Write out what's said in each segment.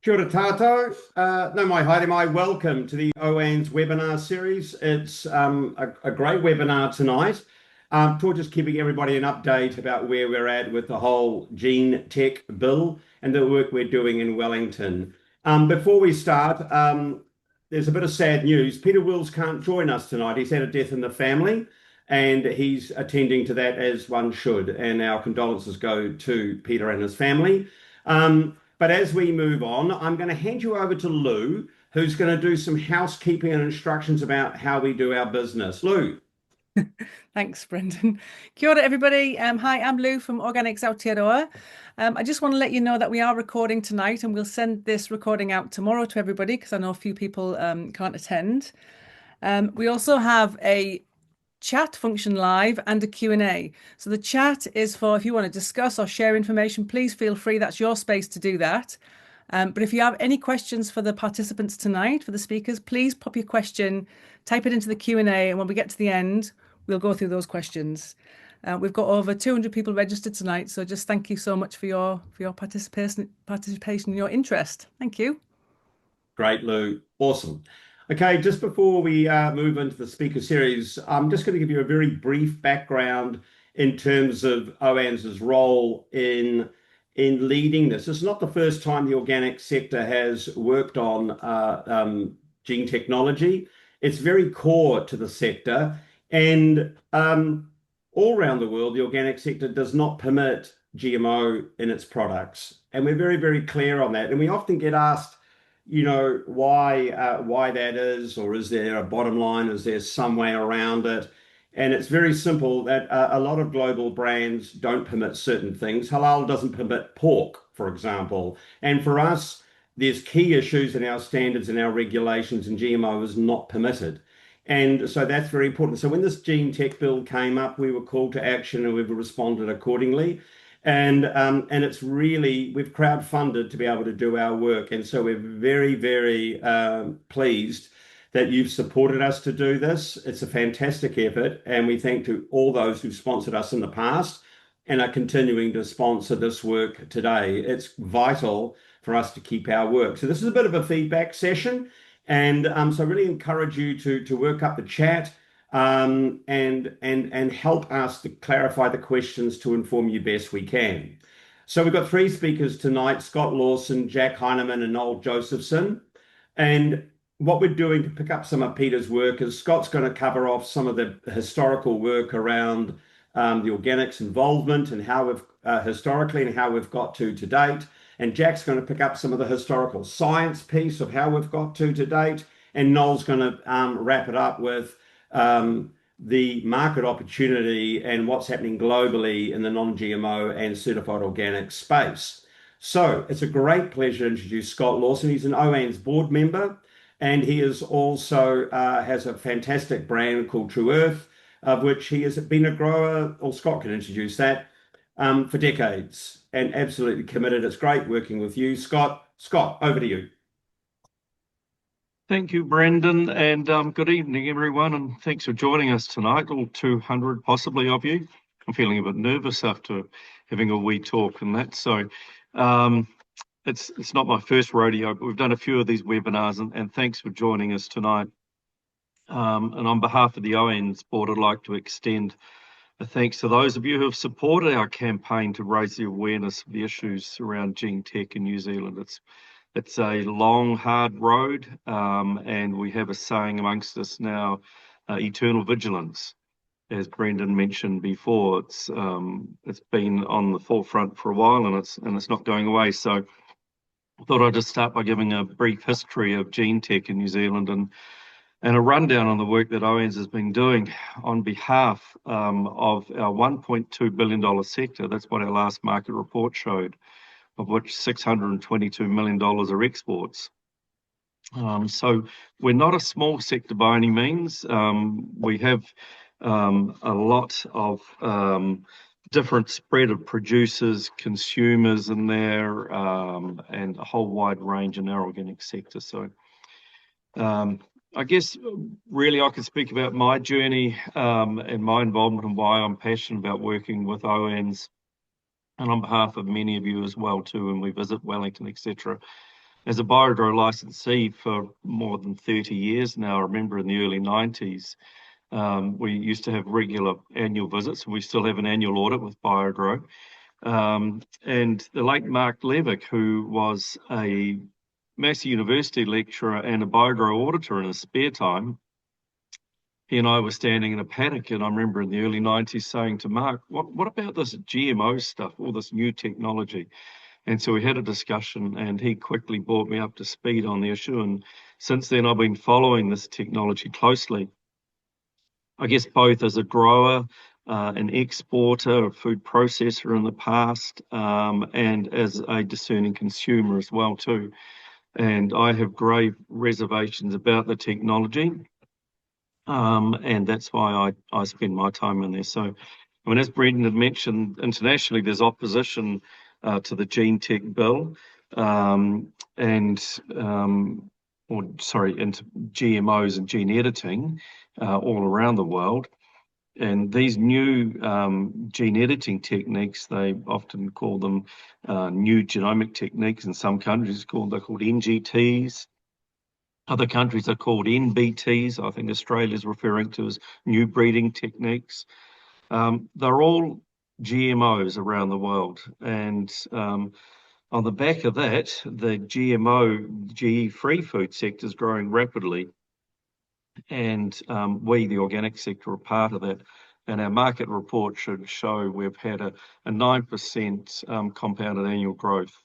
Kia ora tātou. No mai haere mai. Welcome to the OANZ webinar series. It's a great webinar tonight. We're just keeping everybody an update about where we're at with the whole gene tech bill and the work we're doing in Wellington. Before we start, there's a bit of sad news. Peter Wills can't join us tonight. He's had a death in the family and he's attending to that as one should. And our condolences go to Peter and his family. But as we move on, I'm going to hand you over to Lou, who's going to do some housekeeping and instructions about how we do our business. Lou. Thanks, Brendan. Kia ora, everybody. Hi, I'm Lou from Organics Aotearoa. I just want to let you know that we are recording tonight and we'll send this recording out tomorrow to everybody because I know a few people can't attend. We also have a chat function live and a Q&A. So the chat is for if you want to discuss or share information, please feel free. That's your space to do that. But if you have any questions for the participants tonight, for the speakers, please pop your question, type it into the Q&A, and when we get to the end, we'll go through those questions. We've got over 200 people registered tonight, so just thank you so much for your participation and your interest. Thank you. Great, Lou. Awesome. Okay, just before we move into the speaker series, I'm just going to give you a very brief background in terms of OANZ's role in leading this. It's not the first time the organic sector has worked on gene technology. It's very core to the sector, and all around the world, the organic sector does not permit GMO in its products, and we're very, very clear on that. And we often get asked, why that is, or is there a bottom line? Is there some way around it? And it's very simple that a lot of global brands don't permit certain things. Halal doesn't permit pork, for example. And for us, there's key issues in our standards and our regulations, and GMO is not permitted. And so that's very important. So when this gene tech bill came up, we were called to action and we've responded accordingly. And it's really, we've crowdfunded to be able to do our work. And so we're very, very pleased that you've supported us to do this. It's a fantastic effort. And we thank to all those who've sponsored us in the past and are continuing to sponsor this work today. It's vital for us to keep our work. So this is a bit of a feedback session. And so I really encourage you to work up the chat. And help us to clarify the questions to inform you best we can. So we've got three speakers tonight: Scott Lawson, Jack Heinemann, and Noel Josephson. And what we're doing to pick up some of Peter's work is Scott's going to cover off some of the historical work around the organics involvement and how we've historically and how we've got to date. And Jack's going to pick up some of the historical science piece of how we've got to date. And Noel's going to wrap it up with the market opportunity and what's happening globally in the non-GMO and certified organic space. So it's a great pleasure to introduce Scott Lawson. He's an OANZ board member, and he is also has a fantastic brand called True Earth, of which he has been a grower, or Scott can introduce that, for decades and absolutely committed. It's great working with you, Scott. Scott, over to you. Thank you, Brendan, and good evening, everyone, and thanks for joining us tonight, all 200 possibly of you. I'm feeling a bit nervous after having a wee talk and that, so it's not my first rodeo, but we've done a few of these webinars, and thanks for joining us tonight. And on behalf of the OANZ board, I'd like to extend a thanks to those of you who have supported our campaign to raise the awareness of the issues around gene tech in New Zealand. It's a long, hard road, and we have a saying amongst us now, eternal vigilance. As Brendan mentioned before, it's been on the forefront for a while, and it's not going away. So I thought I'd just start by giving a brief history of gene tech in New Zealand and a rundown on the work that OANZ has been doing on behalf of our $1.2 billion sector. That's what our last market report showed, of which $622 million are exports. So we're not a small sector by any means. We have a lot of different spread of producers, consumers in there, and a whole wide range in our organic sector. So I guess really I could speak about my journey and my involvement and why I'm passionate about working with OANZ and on behalf of many of you as well too, when we visit Wellington, etc. as a Bioagro licensee for more than 30 years now. I remember in the early 90s, we used to have regular annual visits. We still have an annual audit with Bioagro. And the late Mark Levick, who was a Massey University lecturer and a Bioagro auditor in his spare time, he and I were standing in a paddock, and I remember in the early 90s saying to Mark, what about this GMO stuff, all this new technology? And so we had a discussion, and he quickly brought me up to speed on the issue. And since then, I've been following this technology closely. I guess both as a grower, an exporter, a food processor in the past, and as a discerning consumer as well too. And I have grave reservations about the technology, and that's why I spend my time in there. So, I mean, as Brendan had mentioned, internationally there's opposition to the gene tech bill, into GMOs and gene editing all around the world. And these new gene editing techniques, they often call them new genomic techniques. In some countries, they're called NGTs. Other countries are called NBTs. I think Australia is referring to as new breeding techniques. They're all GMOs around the world. And on the back of that, the GMO, GE-free food sector is growing rapidly. And we, the organic sector, are part of that. And our market report should show we've had a 9% compounded annual growth.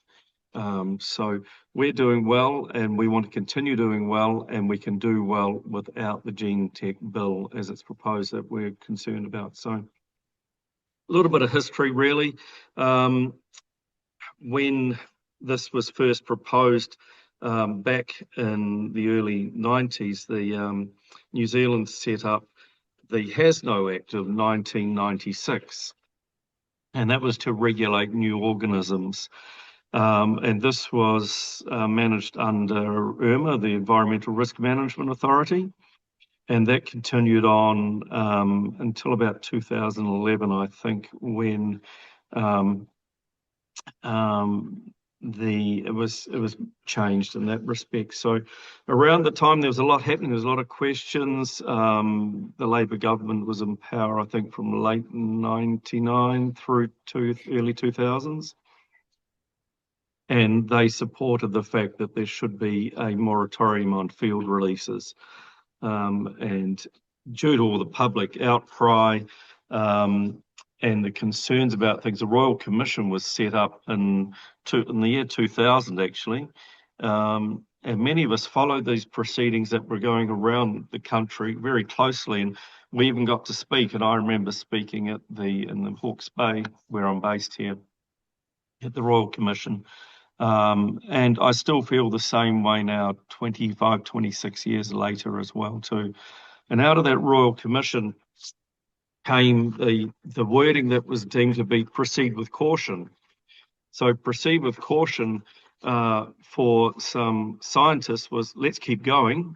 So we're doing well, and we want to continue doing well, and we can do well without the gene tech bill as it's proposed that we're concerned about. So a little bit of history, really. When this was first proposed back in the early 90s, the New Zealand set up the Has-No Act of 1996, and that was to regulate new organisms. And this was managed under IRMA, the Environmental Risk Management Authority, and that continued on until about 2011, I think, when it was changed in that respect. So around the time there was a lot happening, there was a lot of questions. The Labor government was in power, I think, from late 99 through to early 2000s. And they supported the fact that there should be a moratorium on field releases. And due to all the public outcry and the concerns about things, the Royal Commission was set up in the year 2000, actually. And many of us followed these proceedings that were going around the country very closely. And we even got to speak, and I remember speaking in the Hawke's Bay, where I'm based here, at the Royal Commission. And I still feel the same way now, 25, 26 years later as well too. And out of that Royal Commission came the wording that was deemed to be proceed with caution. So proceed with caution for some scientists was let's keep going.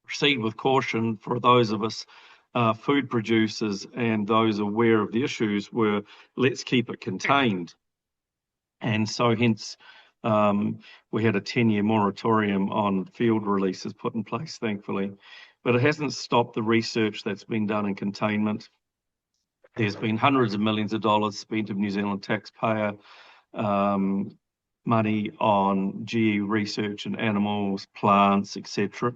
Proceed with caution for those of us food producers and those aware of the issues were let's keep it contained. And so hence we had a 10-year moratorium on field releases put in place, thankfully. But it hasn't stopped the research that's been done in containment. There's been hundreds of millions of dollars spent of New Zealand taxpayer money on GE research in animals, plants, etc.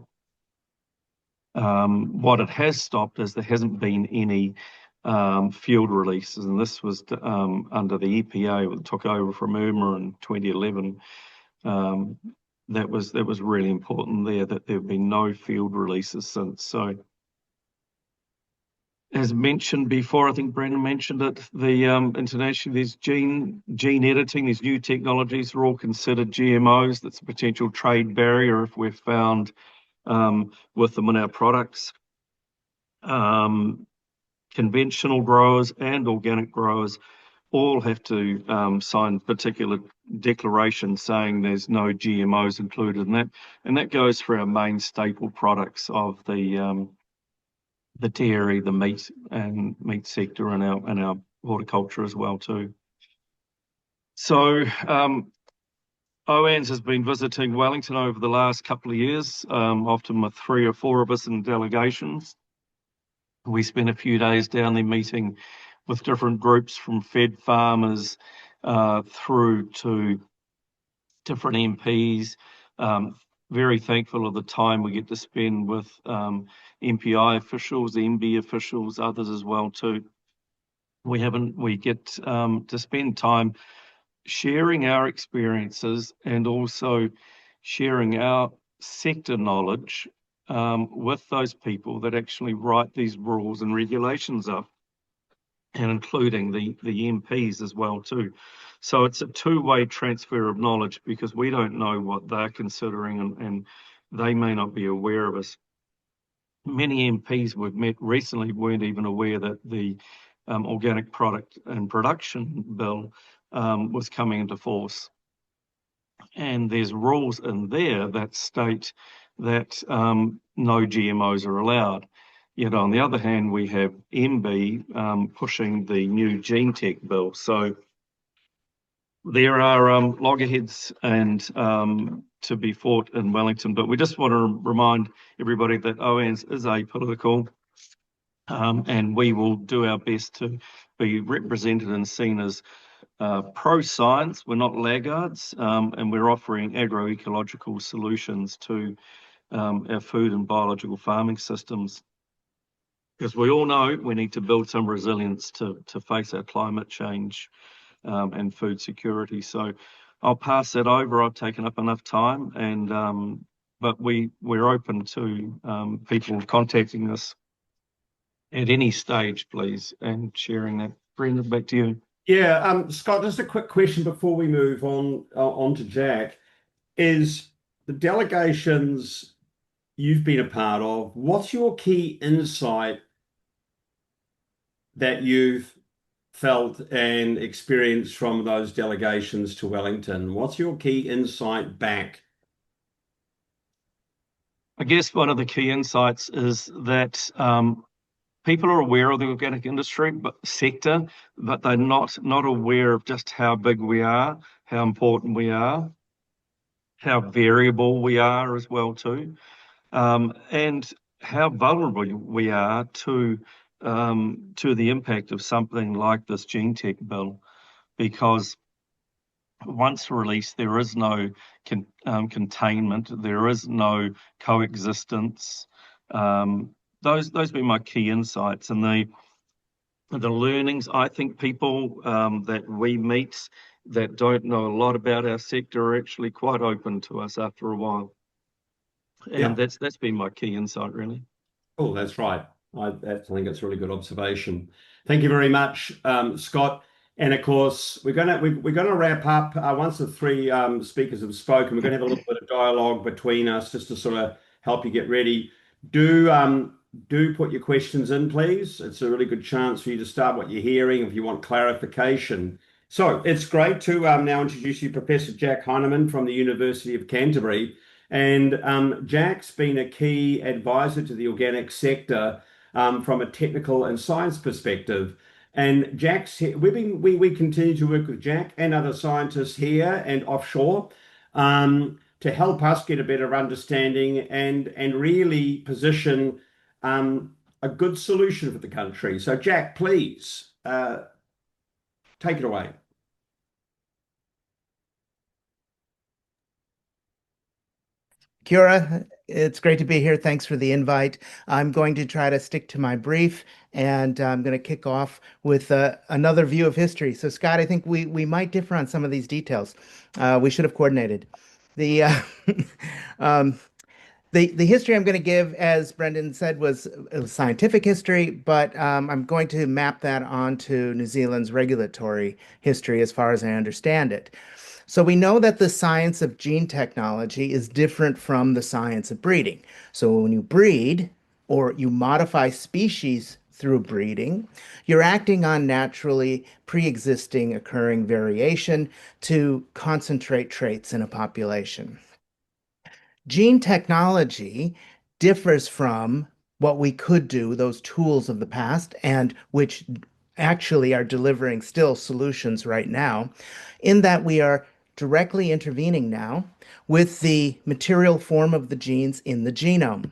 What it has stopped is there hasn't been any field releases, and this was under the EPA that took over from IRMA in 2011. That was really important there, that there have been no field releases since. So as mentioned before, I think Brendan mentioned it, the internationally there's gene editing, these new technologies are all considered GMOs. That's a potential trade barrier if we're found with them in our products. Conventional growers and organic growers all have to sign particular declarations saying there's no GMOs included in that, and that goes for our main staple products of the dairy, the meat sector, and our horticulture as well too. So OANZ has been visiting Wellington over the last couple of years, often with 3 or 4 of us in delegations. We spent a few days down there meeting with different groups from fed farmers through to different MPs. Very thankful of the time we get to spend with MPI officials, MB officials, others as well too. We get to spend time sharing our experiences and also sharing our sector knowledge with those people that actually write these rules and regulations up, and including the MPs as well too. So it's a two-way transfer of knowledge, because we don't know what they're considering, and they may not be aware of us. Many MPs we've met recently weren't even aware that the Organic Product and Production Bill was coming into force. And there's rules in there that state that no GMOs are allowed. Yet on the other hand, we have MB pushing the new gene tech bill. So there are loggerheads and to be fought in Wellington, but we just want to remind everybody that OANZ is apolitical, and we will do our best to be represented and seen as pro-science. We're not laggards, and we're offering agroecological solutions to our food and biological farming systems, because we all know we need to build some resilience to face our climate change and food security. So I'll pass that over. I've taken up enough time, and but we're open to people contacting us at any stage, please, and sharing that. Brendan, back to you. Yeah, Scott, just a quick question before we move on to Jack. Is the delegations you've been a part of, what's your key insight that you've felt and experienced from those delegations to Wellington? What's your key insight back? I guess one of the key insights is that people are aware of the organic industry sector, but they're not aware of just how big we are, how important we are, how variable we are as well too, and how vulnerable we are to the impact of something like this gene tech bill, because once released, there is no containment, there is no coexistence. Those have been my key insights, and the learnings. I think people that we meet that don't know a lot about our sector are actually quite open to us after a while, and Yeah. that's been my key insight, really. Oh, that's right. I think it's a really good observation. Thank you very much, Scott. And of course, we're gonna wrap up once the 3 speakers have spoken. We're gonna have a little bit of dialogue between us just to sort of help you get ready. Do put your questions in, please. It's a really good chance for you to start what you're hearing if you want clarification. So it's great to now introduce you Professor Jack Heinemann from the University of Canterbury. And Jack's been a key advisor to the organic sector from a technical and science perspective. And we continue to work with Jack and other scientists here and offshore to help us get a better understanding and really position a good solution for the country. So Jack, please take it away. Kia ora. It's great to be here. Thanks for the invite. I'm going to try to stick to my brief, and I'm going to kick off with another view of history. So, Scott, I think we might differ on some of these details. We should have coordinated. The the history I'm going to give, as Brendan said, was scientific history, but I'm going to map that onto New Zealand's regulatory history as far as I understand it. So we know that the science of gene technology is different from the science of breeding. So when you breed or you modify species through breeding, you're acting on naturally pre-existing occurring variation to concentrate traits in a population. Gene technology differs from what we could do, those tools of the past, and which actually are delivering still solutions right now, in that we are directly intervening now with the material form of the genes in the genome.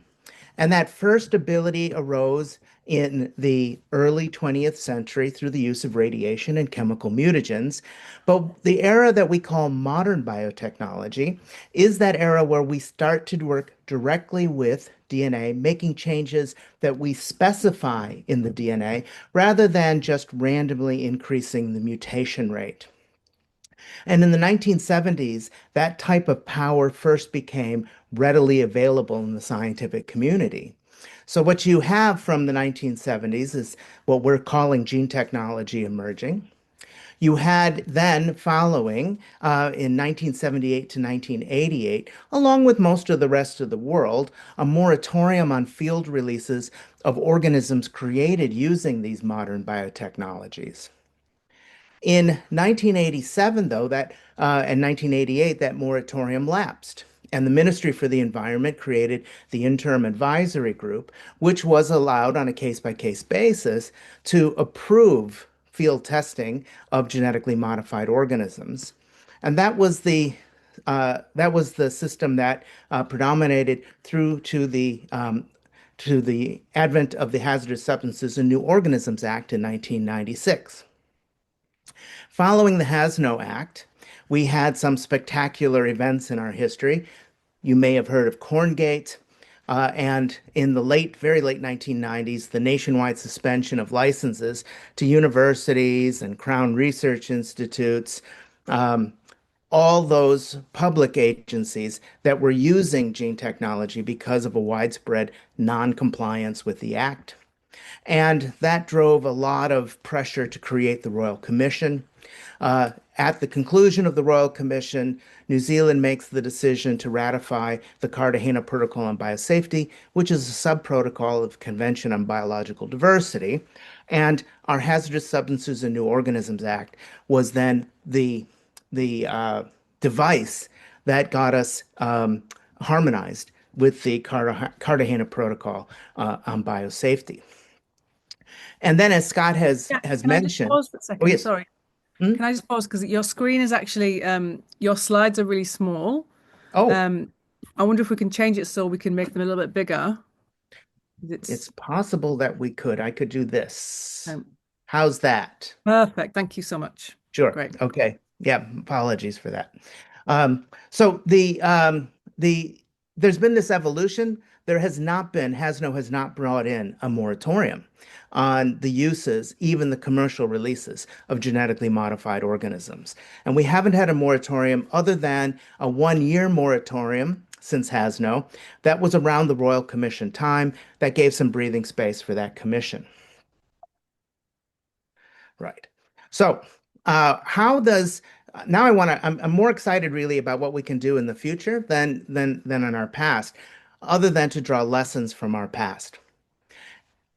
And that first ability arose in the early 20th century through the use of radiation and chemical mutagens. But the era that we call modern biotechnology is that era where we start to work directly with DNA, making changes that we specify in the DNA rather than just randomly increasing the mutation rate. And in the 1970s, that type of power first became readily available in the scientific community. So what you have from the 1970s is what we're calling gene technology emerging. You had then following in 1978 to 1988, along with most of the rest of the world, a moratorium on field releases of organisms created using these modern biotechnologies. In 1987, though, and 1988, that moratorium lapsed. And the Ministry for the Environment created the Interim Advisory Group, which was allowed on a case-by-case basis to approve field testing of genetically modified organisms. And that was the system that predominated through to the advent of the Hazardous Substances and New Organisms Act in 1996. Following the HAZNO Act, we had some spectacular events in our history. You may have heard of Corngate, and in the very late 1990s, the nationwide suspension of licenses to universities and Crown Research Institutes, all those public agencies that were using gene technology because of a widespread non-compliance with the act. And that drove a lot of pressure to create the Royal Commission. At the conclusion of the Royal Commission, New Zealand makes the decision to ratify the Cartagena Protocol on Biosafety, which is a sub-protocol of Convention on Biological Diversity. And our Hazardous Substances and New Organisms Act was then the device that got us harmonized with the Cartagena Protocol on Biosafety. And then, as Scott has mentioned, pause for a second? Oh, yes. Sorry. Hmm? Can I just pause because your screen is actually your slides are really small. Oh, I wonder if we can change it so we can make them a little bit bigger. it's possible that we could. I could do this. Um, How's that? Perfect. Thank you so much. Sure. Great. Okay. Yeah. Apologies for that. So there's been this evolution. HAZNO has not brought in a moratorium on the uses, even the commercial releases of genetically modified organisms. And we haven't had a moratorium other than a 1-year moratorium since HAZNO that was around the Royal Commission time that gave some breathing space for that commission. Right. So now I'm more excited really about what we can do in the future than in our past, other than to draw lessons from our past.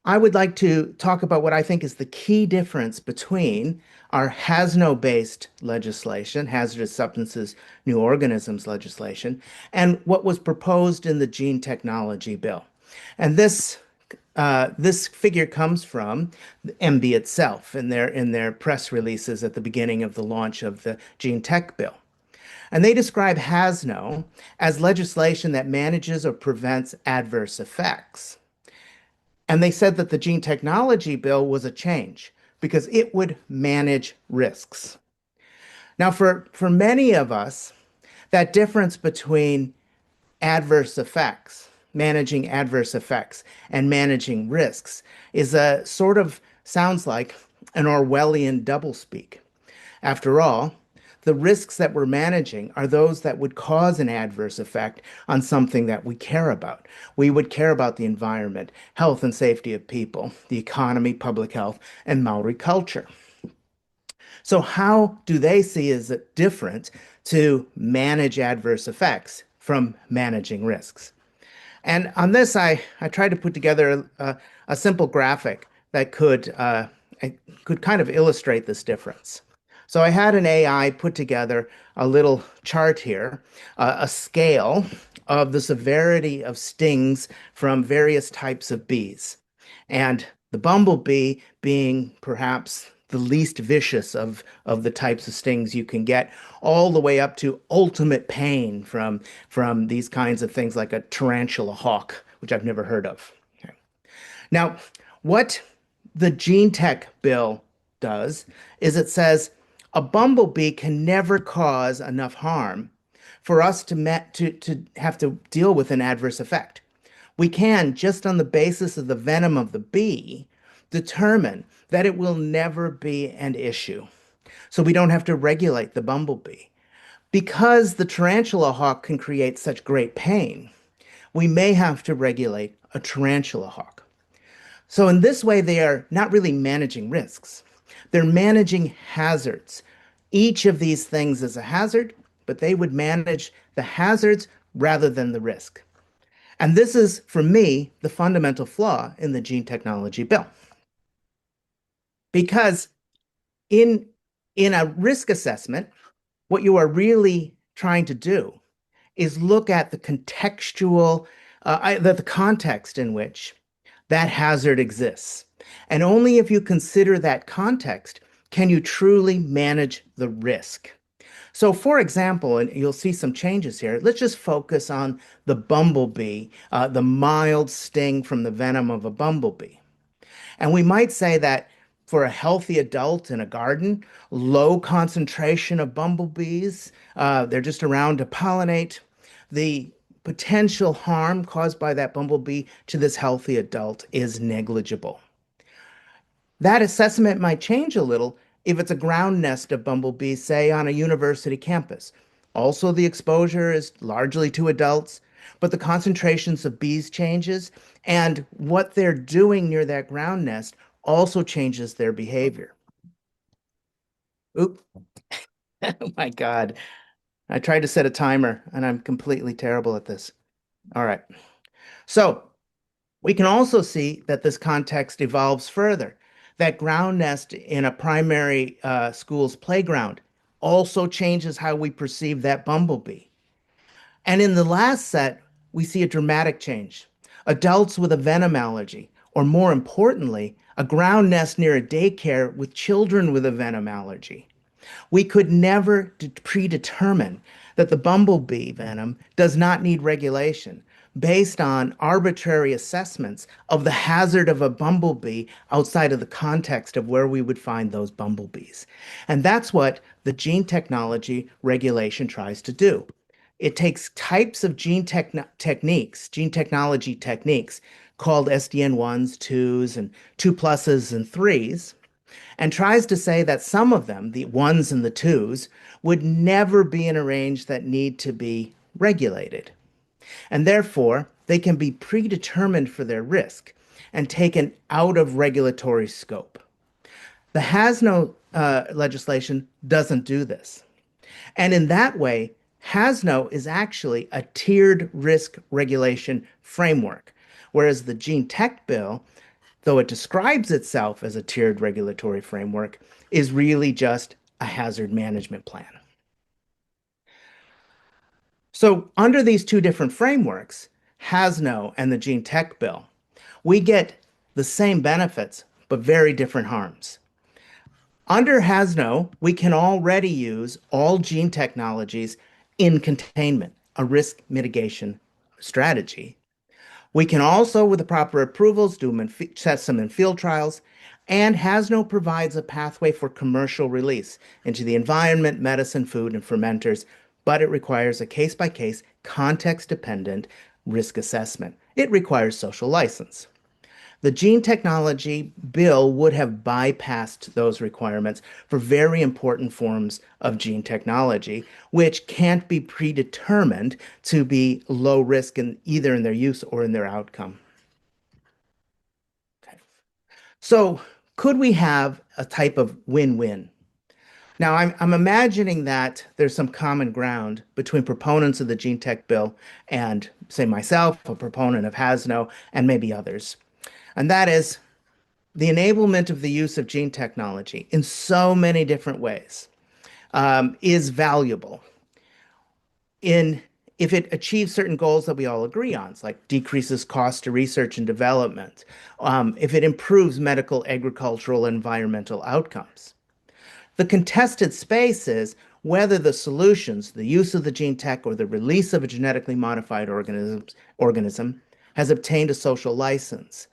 I would like to talk about what I think is the key difference between our HAZNO-based legislation, Hazardous Substances, New Organisms legislation, and what was proposed in the Gene Technology Bill. And this figure comes from the MB itself in their press releases at the beginning of the launch of the Gene Tech Bill. And they describe HAZNO as legislation that manages or prevents adverse effects. And they said that the Gene Technology Bill was a change because it would manage risks. Now, for many of us, that difference between adverse effects, managing adverse effects, and managing risks is sounds like an Orwellian doublespeak. After all, the risks that we're managing are those that would cause an adverse effect on something that we care about. We would care about the environment, health and safety of people, the economy, public health, and Maori culture. So how do they see as it different to manage adverse effects from managing risks? And on this, I tried to put together a simple graphic that could kind of illustrate this difference. So I had an AI put together a little chart here, a scale of the severity of stings from various types of bees. And the bumblebee being perhaps the least vicious of the types of stings you can get, all the way up to ultimate pain from these kinds of things like a tarantula hawk, which I've never heard of. Okay. Now, what the Gene Tech bill does is it says a bumblebee can never cause enough harm for us to have to deal with an adverse effect. We can, just on the basis of the venom of the bee, determine that it will never be an issue. So we don't have to regulate the bumblebee. Because the tarantula hawk can create such great pain, we may have to regulate a tarantula hawk. So in this way, they are not really managing risks. They're managing hazards. Each of these things is a hazard, but they would manage the hazards rather than the risk. And this is, for me, the fundamental flaw in the gene technology bill. Because in a risk assessment, what you are really trying to do is look at the contextual, the context in which that hazard exists. And only if you consider that context can you truly manage the risk. So for example, and you'll see some changes here, let's just focus on the bumblebee, the mild sting from the venom of a bumblebee. And we might say that for a healthy adult in a garden, low concentration of bumblebees, they're just around to pollinate, the potential harm caused by that bumblebee to this healthy adult is negligible. That assessment might change a little if it's a ground nest of bumblebees, say on a university campus. Also, the exposure is largely to adults, but the concentrations of bees changes, and what they're doing near that ground nest also changes their behavior. Oop. Oh my God. I tried to set a timer, and I'm completely terrible at this. All right. So we can also see that this context evolves further. That ground nest in a primary school's playground also changes how we perceive that bumblebee. And in the last set, we see a dramatic change. Adults with a venom allergy, or more importantly, a ground nest near a daycare with children with a venom allergy. We could never predetermine that the bumblebee venom does not need regulation based on arbitrary assessments of the hazard of a bumblebee outside of the context of where we would find those bumblebees. And that's what the gene technology regulation tries to do. It takes types of gene technology techniques called SDN1s, 2s, and 2 pluses and 3s, and tries to say that some of them, the 1s and the 2s, would never be in a range that need to be regulated. And therefore, they can be predetermined for their risk and taken out of regulatory scope. The HASNO legislation doesn't do this. And in that way, HASNO is actually a tiered risk regulation framework, whereas the Gene Tech bill, though it describes itself as a tiered regulatory framework, is really just a hazard management plan. So under these two different frameworks, HASNO and the Gene Tech bill, we get the same benefits, but very different harms. Under HASNO, we can already use all gene technologies in containment, a risk mitigation strategy. We can also, with the proper approvals, test them in field trials, and HASNO provides a pathway for commercial release into the environment, medicine, food, and fermenters, but it requires a case-by-case, context-dependent risk assessment. It requires social license. The gene technology bill would have bypassed those requirements for very important forms of gene technology, which can't be predetermined to be low risk in either in their use or in their outcome. Okay. So could we have a type of win-win? Now, I'm imagining that there's some common ground between proponents of the Gene Tech bill and, say, myself, a proponent of HASNO, and maybe others. And that is the enablement of the use of gene technology in so many different ways is valuable. In if it achieves certain goals that we all agree on, it's like decreases cost to research and development, if it improves medical, agricultural, and environmental outcomes. The contested space is whether the solutions, the use of the gene tech or the release of a genetically modified organism has obtained a social license,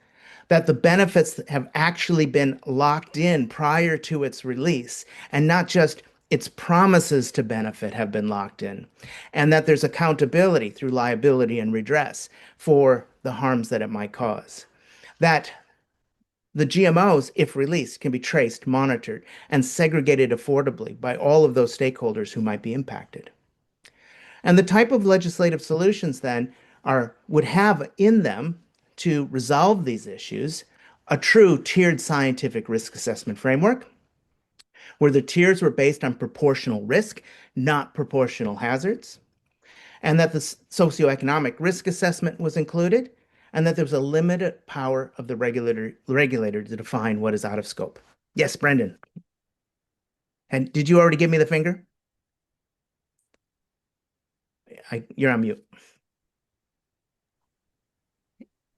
that the benefits have actually been locked in prior to its release, and not just its promises to benefit have been locked in, and that there's accountability through liability and redress for the harms that it might cause. That the GMOs, if released, can be traced, monitored, and segregated affordably by all of those stakeholders who might be impacted. And the type of legislative solutions then would have in them, to resolve these issues, a true tiered scientific risk assessment framework, where the tiers were based on proportional risk, not proportional hazards, and that the socioeconomic risk assessment was included, and that there was a limited power of the regulator to define what is out of scope. Yes, Brendan. And did you already give me the finger? You're on mute.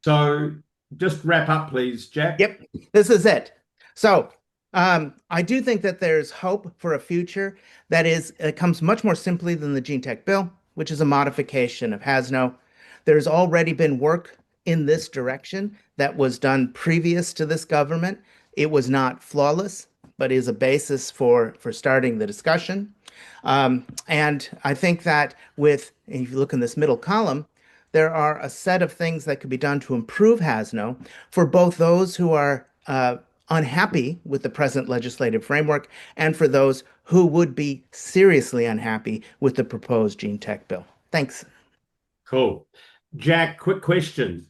So just wrap up, please, Jack. Yep, this is it. So I do think that there's hope for a future that comes much more simply than the Gene Tech Bill, which is a modification of HASNO. There's already been work in this direction that was done previous to this government. It was not flawless, but is a basis for starting the discussion. And I think that if you look in this middle column, there are a set of things that could be done to improve HASNO for both those who are unhappy with the present legislative framework and for those who would be seriously unhappy with the proposed Gene Tech Bill. Thanks. Cool. Jack, quick question.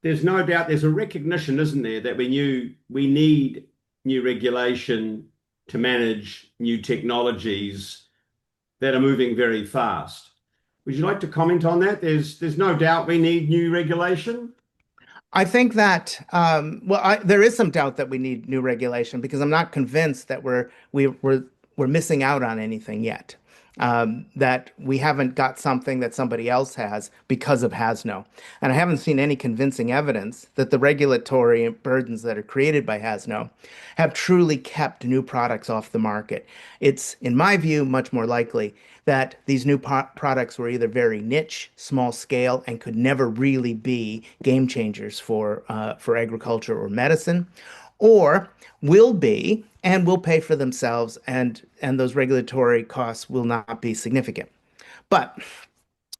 There's no doubt there's a recognition, isn't there, that we need new regulation to manage new technologies that are moving very fast. Would you like to comment on that? There's no doubt we need new regulation. I think that there is some doubt that we need new regulation, because I'm not convinced that we're missing out on anything yet. That we haven't got something that somebody else has because of HASNO. And I haven't seen any convincing evidence that the regulatory burdens that are created by HASNO have truly kept new products off the market. It's, in my view, much more likely that these new products were either very niche, small scale, and could never really be game changers for agriculture or medicine, or will be and will pay for themselves, and those regulatory costs will not be significant. But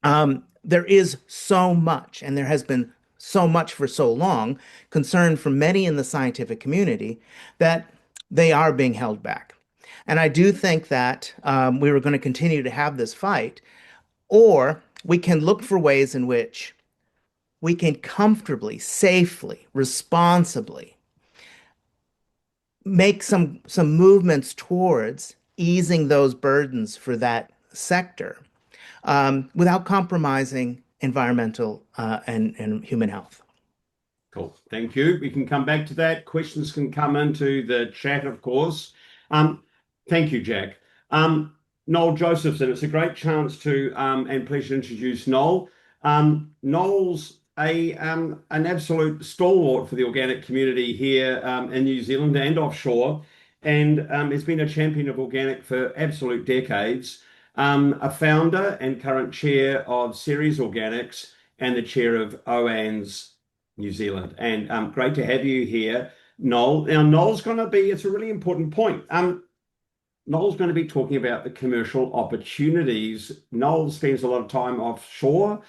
there is so much, and there has been so much for so long, concern from many in the scientific community that they are being held back. And I do think that we were going to continue to have this fight, or we can look for ways in which we can comfortably, safely, responsibly make some movements towards easing those burdens for that sector without compromising environmental and human health. Cool. Thank you. We can come back to that. Questions can come into the chat, of course. Thank you, Jack. Noel Josephson, it's a great chance to and pleasure to introduce Noel. Noel's an absolute stalwart for the organic community here in New Zealand and offshore, and has been a champion of organic for absolute decades. A founder and current chair of Ceres Organics and the chair of OANZ New Zealand. And great to have you here, Noel. Now, Noel's going to be, it's a really important point. Noel's going to be talking about the commercial opportunities. Noel spends a lot of time offshore.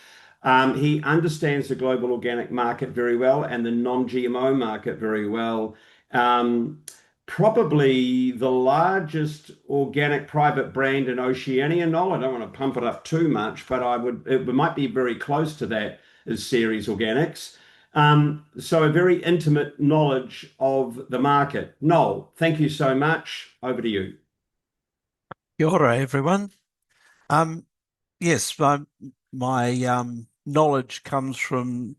He understands the global organic market very well and the non-GMO market very well. Probably the largest organic private brand in Oceania. Noel, I don't want to pump it up too much, but it might be very close to that, is Ceres Organics. So a very intimate knowledge of the market. Noel, thank you so much. Over to you. Kia ora, everyone. Yes, my knowledge comes from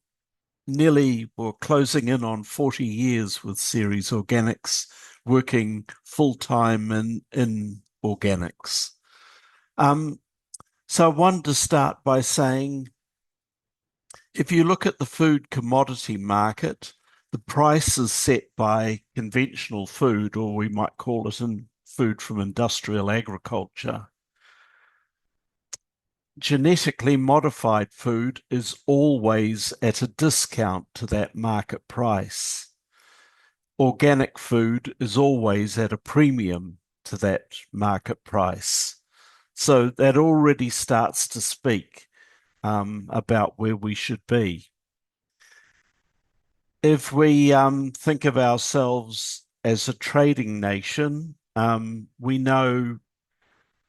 nearly or closing in on 40 years with Ceres Organics, working full-time in organics. So I wanted to start by saying, if you look at the food commodity market, the price is set by conventional food, or we might call it in food from industrial agriculture. Genetically modified food is always at a discount to that market price. Organic food is always at a premium to that market price. So that already starts to speak about where we should be. If we think of ourselves as a trading nation, we know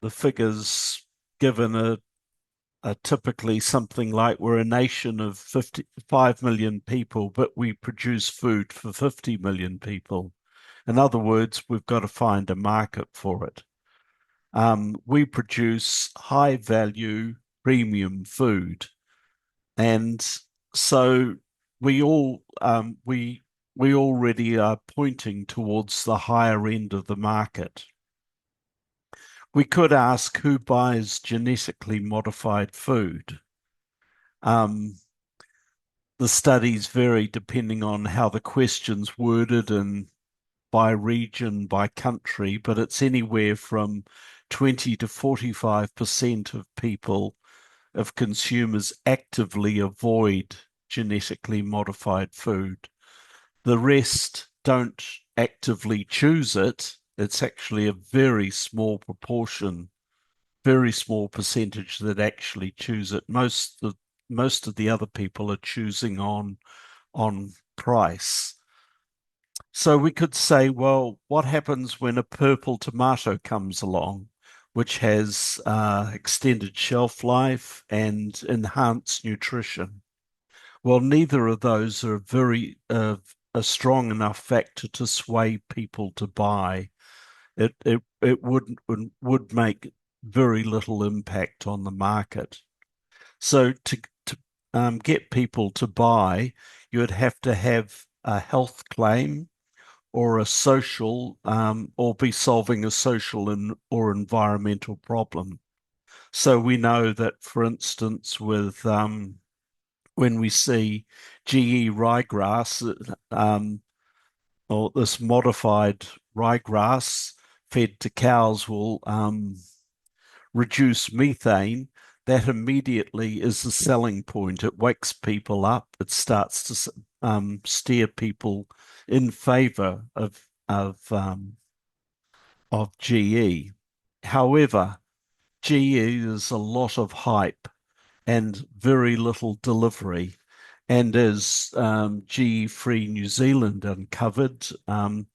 the figures given are typically something like we're a nation of 55 million people, but we produce food for 50 million people. In other words, we've got to find a market for it. We produce high value premium food. And so we already are pointing towards the higher end of the market. We could ask, who buys genetically modified food? The studies vary depending on how the question's worded and by region, by country, but it's anywhere from 20 to 45% of people, of consumers, actively avoid genetically modified food. The rest don't actively choose it. It's actually a very small proportion, very small percentage that actually choose it. Most of the other people are choosing on price. So we could say, well, what happens when a purple tomato comes along, which has extended shelf life and enhanced nutrition? Well, neither of those are a strong enough factor to sway people to buy. It would make very little impact on the market. So to get people to buy, you would have to have a health claim or a social, or be solving a social or environmental problem. So we know that, for instance, with when we see GE ryegrass, or this modified ryegrass fed to cows will reduce methane, that immediately is the selling point. It wakes people up. It starts to steer people in favor of GE. However, GE is a lot of hype and very little delivery. And as GE Free New Zealand uncovered, the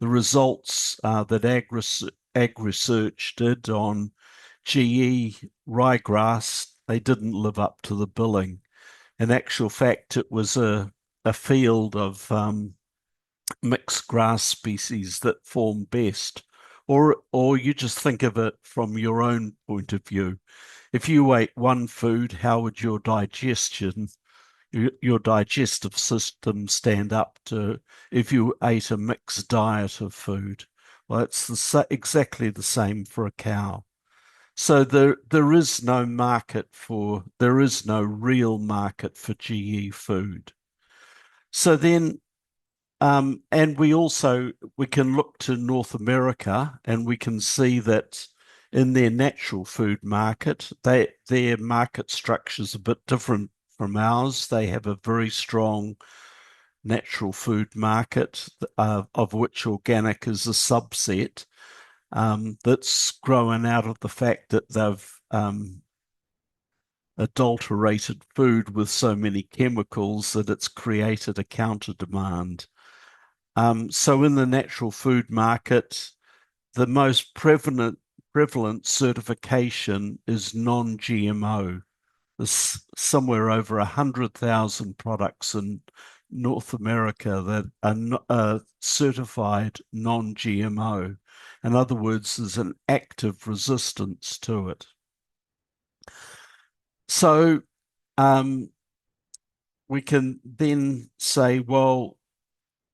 results that AgResearch did on GE ryegrass, they didn't live up to the billing. In actual fact, it was a field of mixed grass species that form best. Or you just think of it from your own point of view. If you ate one food, how would your digestive system stand up to if you ate a mixed diet of food? Well, it's exactly the same for a cow. So there is no real market for GE food. So then, and we can look to North America and we can see that in their natural food market, their market structure is a bit different from ours. They have a very strong natural food market, of which organic is a subset, that's grown out of the fact that they've adulterated food with so many chemicals that it's created a counter demand. So in the natural food market, the most prevalent certification is non-GMO. There's somewhere over 100,000 products in North America that are certified non-GMO. In other words, there's an active resistance to it. So we can then say, well,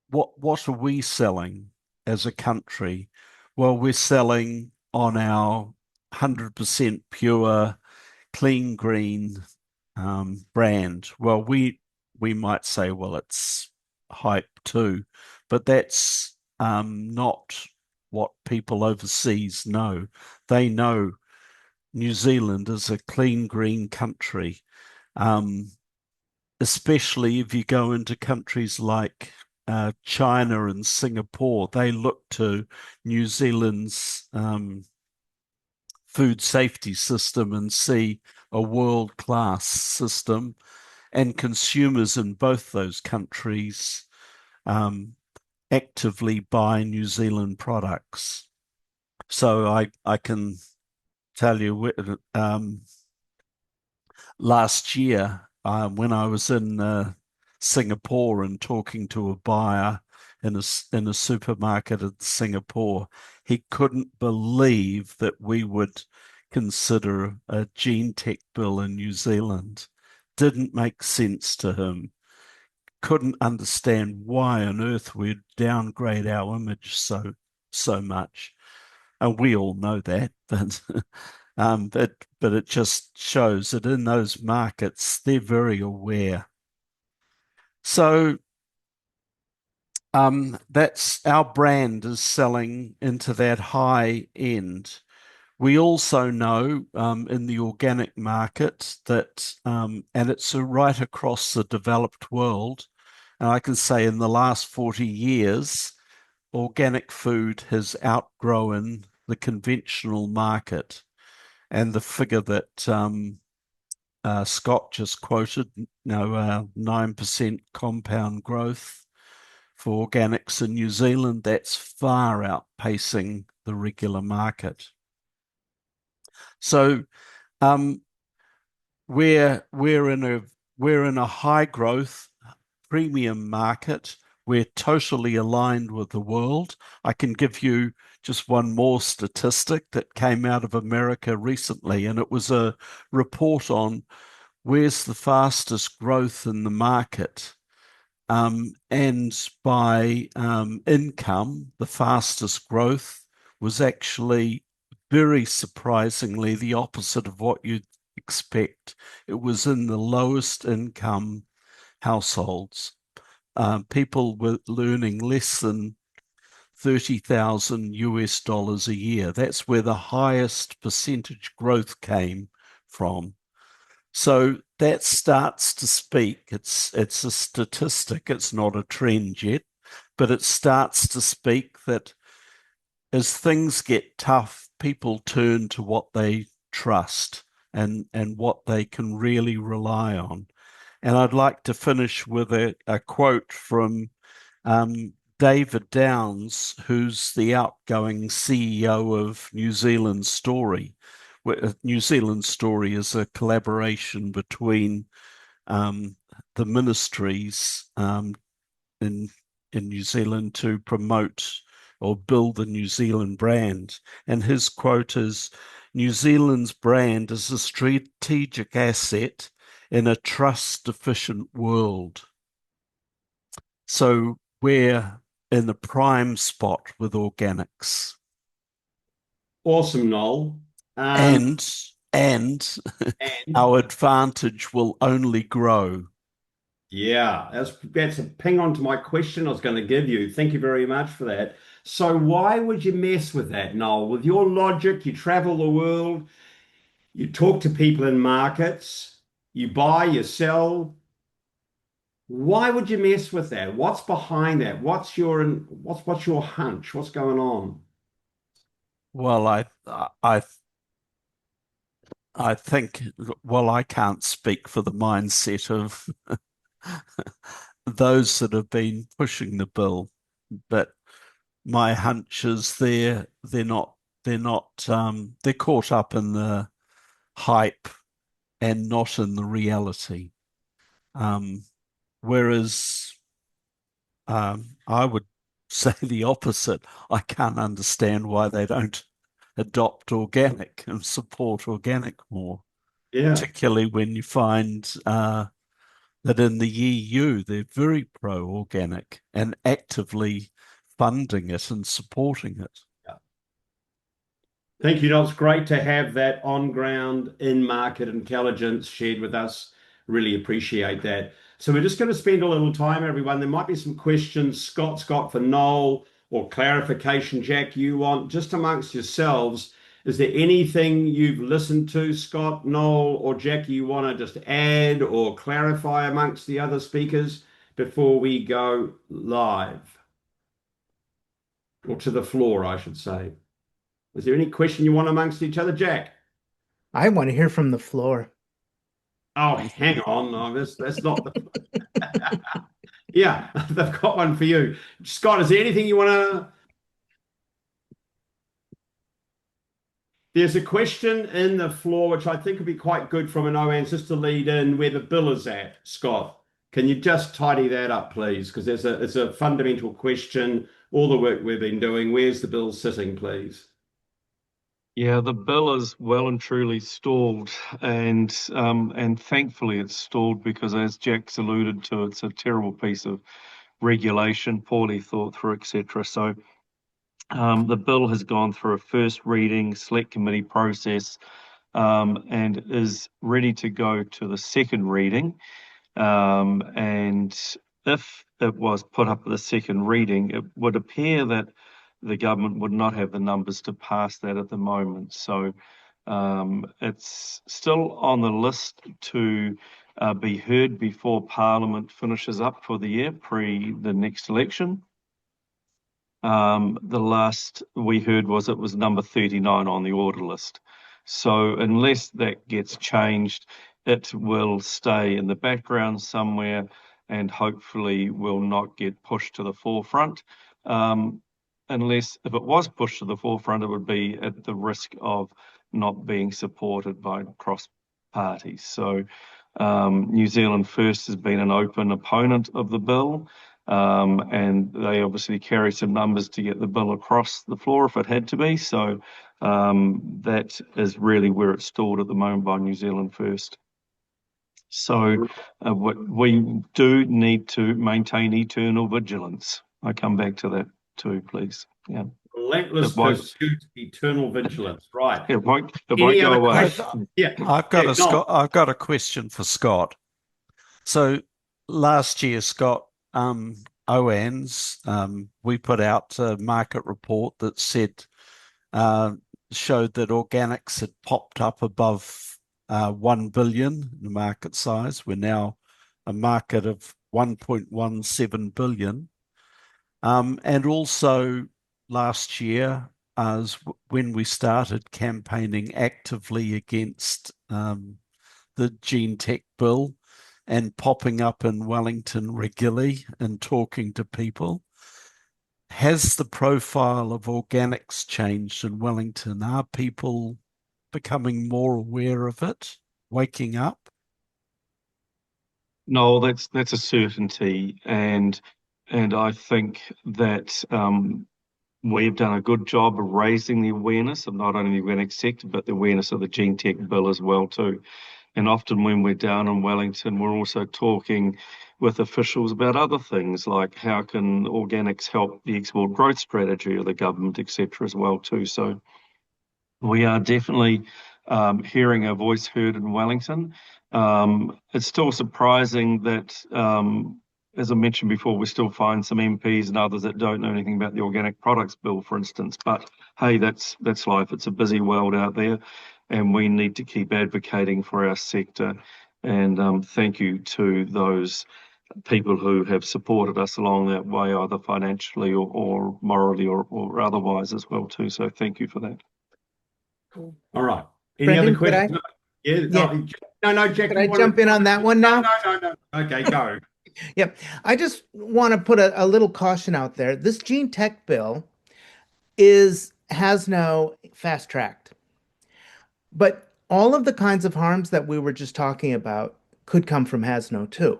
what are we selling as a country? Well, we're selling on our 100% pure, clean green brand. Well, we might say, well, it's hype too, but that's not what people overseas know. They know New Zealand is a clean green country, especially if you go into countries like China and Singapore. They look to New Zealand's food safety system and see a world-class system, and consumers in both those countries actively buy New Zealand products. So I can tell you, last year when I was in Singapore and talking to a buyer in a supermarket in Singapore, he couldn't believe that we would consider a gene tech bill in New Zealand. Didn't make sense to him. Couldn't understand why on earth we'd downgrade our image so much. And we all know that, but it just shows that in those markets they're very aware. So that's our brand is selling into that high end. We also know in the organic market that, and it's right across the developed world, and I can say in the last 40 years, organic food has outgrown the conventional market. And the figure that Scott just quoted, 9% compound growth for organics in New Zealand, that's far outpacing the regular market. So we're in a high growth premium market. We're totally aligned with the world. I can give you just one more statistic that came out of America recently, and it was a report on where's the fastest growth in the market. And by income, the fastest growth was actually very surprisingly the opposite of what you'd expect. It was in the lowest income households. People were earning less than $30,000 a year. That's where the highest percentage growth came from. So that starts to speak. It's a statistic. It's not a trend yet, but it starts to speak that as things get tough, people turn to what they trust and what they can really rely on. And I'd like to finish with a quote from David Downs, who's the outgoing CEO of New Zealand Story. New Zealand Story is a collaboration between the ministries in New Zealand to promote or build the New Zealand brand. And his quote is, "New Zealand's brand is a strategic asset in a trust-deficient world." So we're in the prime spot with organics. Awesome, Noel. And our advantage will only grow. Yeah, that's a ping on to my question I was going to give you. Thank you very much for that. So why would you mess with that, Noel? With your logic, you travel the world, you talk to people in markets, you buy, you sell. Why would you mess with that? What's behind that? What's your hunch? What's going on? Well, I think, well, I can't speak for the mindset of those that have been pushing the bill, but my hunch is they're caught up in the hype and not in the reality. Whereas I would say the opposite. I can't understand why they don't adopt organic and support organic more, Yeah. particularly when you find that in the EU they're very pro-organic and actively funding it and supporting it. Thank you, Noel. It's great to have that on-ground, in-market intelligence shared with us. Really appreciate that. So we're just going to spend a little time, everyone. There might be some questions, Scott for Noel, or clarification, Jack, you want just amongst yourselves. Is there anything you've listened to, Scott, Noel, or Jack, you want to just add or clarify amongst the other speakers before we go live? Or to the floor, I should say. Is there any question you want amongst each other, Jack? I want to hear from the floor. Oh, hang on. No, that's not the. Yeah, they've got one for you. Scott, is there anything you want to? There's a question in the floor, which I think would be quite good from an OANZ just to lead in where the bill is at. Scott, can you just tidy that up, please? Because it's a fundamental question. All the work we've been doing, where's the bill sitting, please? Yeah, the bill is well and truly stalled, and thankfully it's stalled because, as Jack's alluded to, it's a terrible piece of regulation, poorly thought through, etc. So the bill has gone through a first reading, select committee process, and is ready to go to the second reading. And if it was put up at the second reading, it would appear that the government would not have the numbers to pass that at the moment. So it's still on the list to be heard before Parliament finishes up for the year, pre the next election. The last we heard was it was number 39 on the order list. So unless that gets changed, it will stay in the background somewhere and hopefully will not get pushed to the forefront. Unless if it was pushed to the forefront, it would be at the risk of not being supported by cross parties. So New Zealand First has been an open opponent of the bill, and they obviously carry some numbers to get the bill across the floor if it had to be. So that is really where it's stalled at the moment by New Zealand First. So we do need to maintain eternal vigilance. I come back to that too, please. Yeah. Relentless pursuit, eternal vigilance. Right. It won't Any go other away. questions? Yeah. I've got a question for Scott. So last year, Scott, OANZ, we put out a market report that said showed that organics had popped up above 1 billion in the market size. We're now a market of 1.17 billion. And also last year, as when we started campaigning actively against the gene tech bill and popping up in Wellington regularly and talking to people, has the profile of organics changed in Wellington? Are people becoming more aware of it, waking up? No, that's a certainty, and I think that we've done a good job of raising the awareness of not only the organic sector, but the awareness of the gene tech bill as well too. And often when we're down in Wellington, we're also talking with officials about other things like how can organics help the export growth strategy of the government, etc. as well too. So we are definitely hearing our voice heard in Wellington. It's still surprising that, as I mentioned before, we still find some MPs and others that don't know anything about the Organic Products Bill, for instance. But hey, that's life. It's a busy world out there, and we need to keep advocating for our sector. And thank you to those people who have supported us along that way, either financially or morally or otherwise as well too. So thank you for that. Cool. All right. Any Brendan, other questions? Yeah. No, Jack. Could I jump in on that one now? No. Okay, go. Yep. I just want to put a little caution out there. This gene tech bill has no fast tracked. But all of the kinds of harms that we were just talking about could come from HASNO too.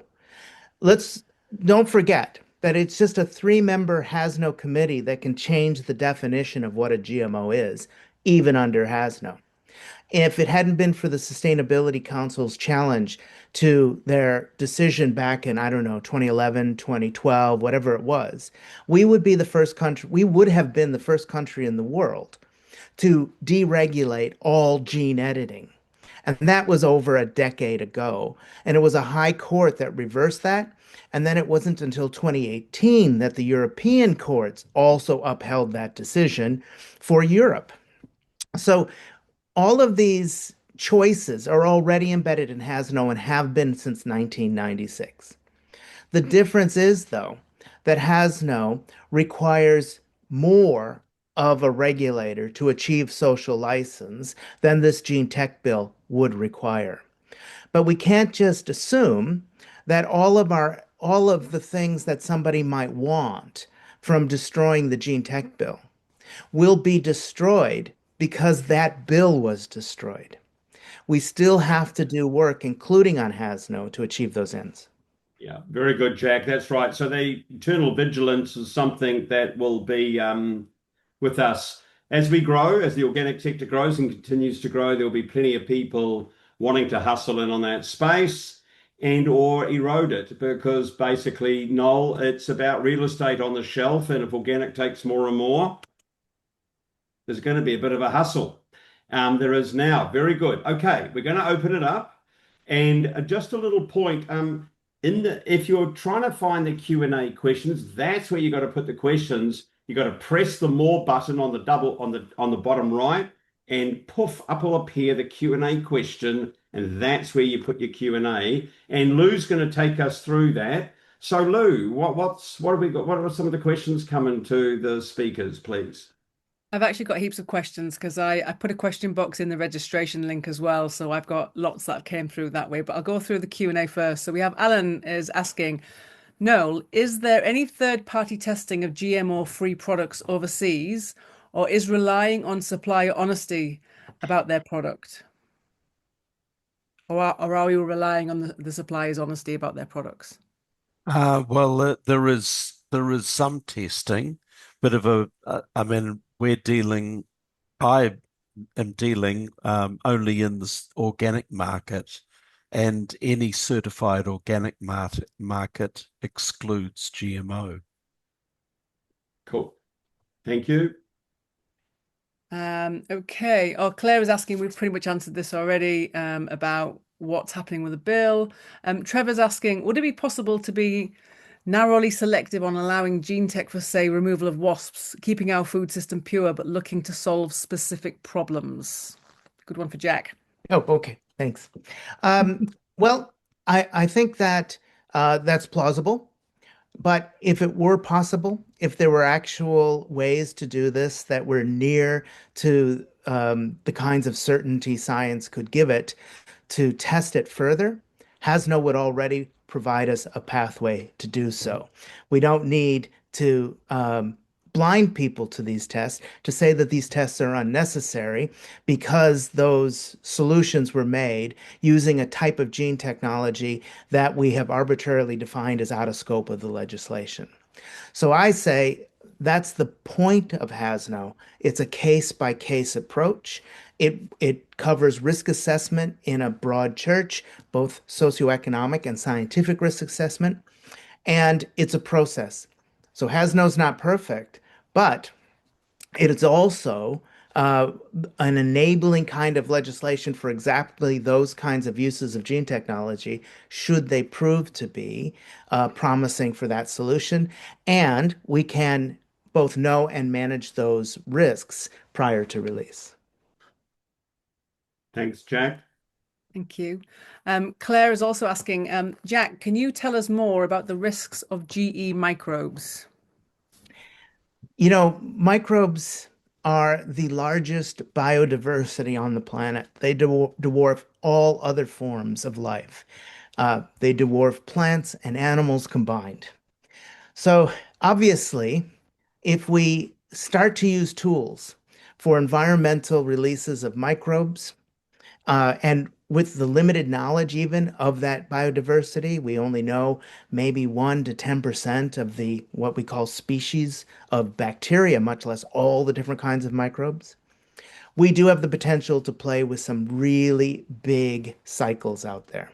Don't forget that it's just a 3-member HASNO committee that can change the definition of what a GMO is, even under HASNO. If it hadn't been for the Sustainability Council's challenge to their decision back in, 2011, 2012, whatever it was, we would have been the first country in the world to deregulate all gene editing. And that was over a decade ago. And it was a high court that reversed that. And then it wasn't until 2018 that the European courts also upheld that decision for Europe. So all of these choices are already embedded in HASNO and have been since 1996. The difference is, though, that HASNO requires more of a regulator to achieve social license than this gene tech bill would require. But we can't just assume that all of the things that somebody might want from destroying the gene tech bill will be destroyed because that bill was destroyed. We still have to do work, including on HASNO, to achieve those ends. Yeah, very good, Jack. That's right. So the eternal vigilance is something that will be with us as we grow, as the organic sector grows and continues to grow. There will be plenty of people wanting to hustle in on that space and or erode it, because basically, Noel, it's about real estate on the shelf, and if organic takes more and more, there's going to be a bit of a hustle. There is now. Very good. Okay, we're going to open it up, and just a little point. If you're trying to find the Q&A questions, that's where you got to put the questions. You got to press the more button on the bottom right, and poof, up will appear the Q&A question, and that's where you put your Q&A. And Lou's going to take us through that. So Lou, what have we got? What are some of the questions coming to the speakers, please? I've actually got heaps of questions because I put a question box in the registration link as well. So I've got lots that came through that way, but I'll go through the Q&A first. So we have Alan is asking, Noel, is there any third-party testing of GMO-free products overseas, or is relying on supplier honesty about their product? Or are we relying on the supplier's honesty about their products? Well, there is some testing, but I mean, I am dealing only in this organic market, and any certified organic market excludes GMO. Cool. Thank you. Okay. Oh, Claire is asking, we've pretty much answered this already, about what's happening with the bill. Trevor's asking, would it be possible to be narrowly selective on allowing gene tech for, say, removal of wasps, keeping our food system pure, but looking to solve specific problems? Good one for Jack. Oh, okay. Thanks. Well, I think that that's plausible. But if it were possible, if there were actual ways to do this that were near to the kinds of certainty science could give it to test it further, HASNO would already provide us a pathway to do so. We don't need to blind people to these tests, to say that these tests are unnecessary because those solutions were made using a type of gene technology that we have arbitrarily defined as out of scope of the legislation. So I say that's the point of HASNO. It's a case-by-case approach. It covers risk assessment in a broad church, both socioeconomic and scientific risk assessment, and it's a process. So HASNO's not perfect, but it is also an enabling kind of legislation for exactly those kinds of uses of gene technology, should they prove to be promising for that solution. And we can both know and manage those risks prior to release. Thanks, Jack. Thank you. Claire is also asking, Jack, can you tell us more about the risks of GE microbes? You know, microbes are the largest biodiversity on the planet. They dwarf all other forms of life. They dwarf plants and animals combined. So obviously, if we start to use tools for environmental releases of microbes, and with the limited knowledge even of that biodiversity, we only know maybe 1 to 10% of the what we call species of bacteria, much less all the different kinds of microbes. We do have the potential to play with some really big cycles out there.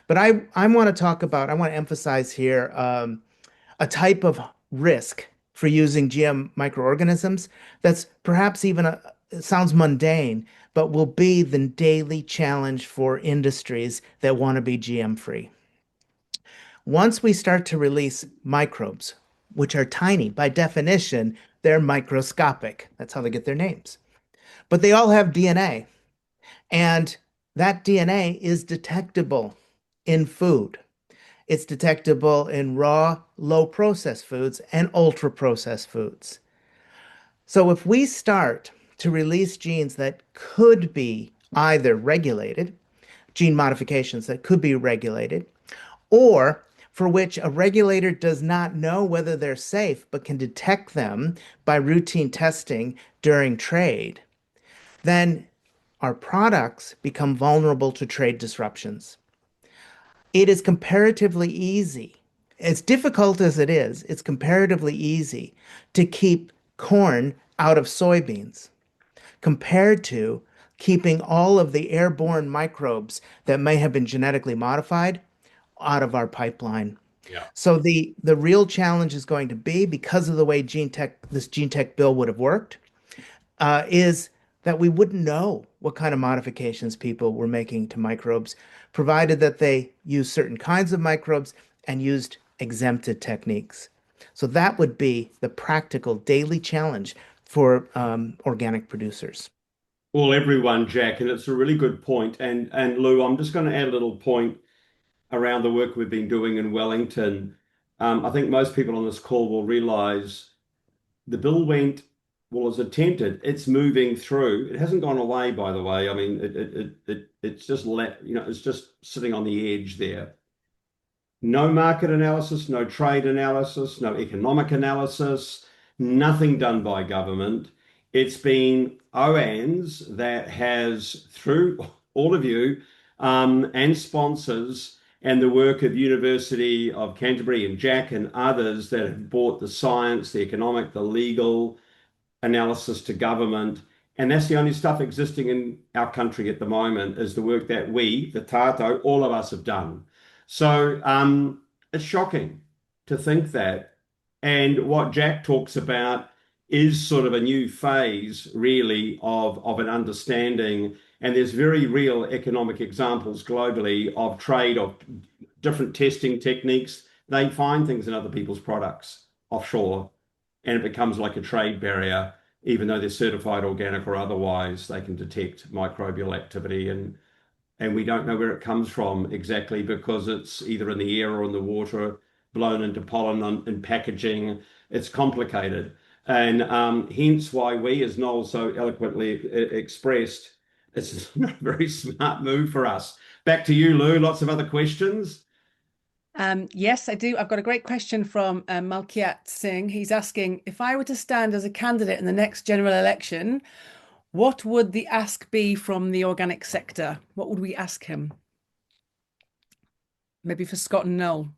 But I want to emphasize here a type of risk for using GM microorganisms that's perhaps even it sounds mundane, but will be the daily challenge for industries that want to be GM free. Once we start to release microbes, which are tiny by definition, they're microscopic. That's how they get their names. But they all have DNA, and that DNA is detectable in food. It's detectable in raw, low processed foods and ultra processed foods. So if we start to release genes that could be either regulated, gene modifications that could be regulated, or for which a regulator does not know whether they're safe but can detect them by routine testing during trade, then our products become vulnerable to trade disruptions. It is comparatively easy, as difficult as it is, it's comparatively easy to keep corn out of soybeans compared to keeping all of the airborne microbes that may have been genetically modified out of our pipeline. Yeah. So the real challenge is going to be, because of the way this gene tech bill would have worked, is that we wouldn't know what kind of modifications people were making to microbes, provided that they used certain kinds of microbes and used exempted techniques. So that would be the practical daily challenge for organic producers. Well, everyone, Jack, and it's a really good point. And Lou, I'm just going to add a little point around the work we've been doing in Wellington. I think most people on this call will realize the bill was attempted. It's moving through. It hasn't gone away, by the way. I mean, it's just it's just sitting on the edge there. No market analysis, no trade analysis, no economic analysis, nothing done by government. It's been OANZ that has, through all of you and sponsors, and the work of University of Canterbury and Jack and others that have brought the science, the economic, the legal analysis to government. And that's the only stuff existing in our country at the moment, is the work that we, the Tātou, all of us have done. So it's shocking to think that. And what Jack talks about is sort of a new phase, really, of an understanding. And there's very real economic examples globally of trade, of different testing techniques. They find things in other people's products offshore, and it becomes like a trade barrier. Even though they're certified organic or otherwise, they can detect microbial activity, and we don't know where it comes from exactly, because it's either in the air or in the water, blown into pollen in packaging. It's complicated. And hence why we, as Noel so eloquently expressed, it's not a very smart move for us. Back to you, Lou. Lots of other questions? Yes, I do. I've got a great question from Malkiat Singh. He's asking, if I were to stand as a candidate in the next general election, what would the ask be from the organic sector? What would we ask him? Maybe for Scott and Noel.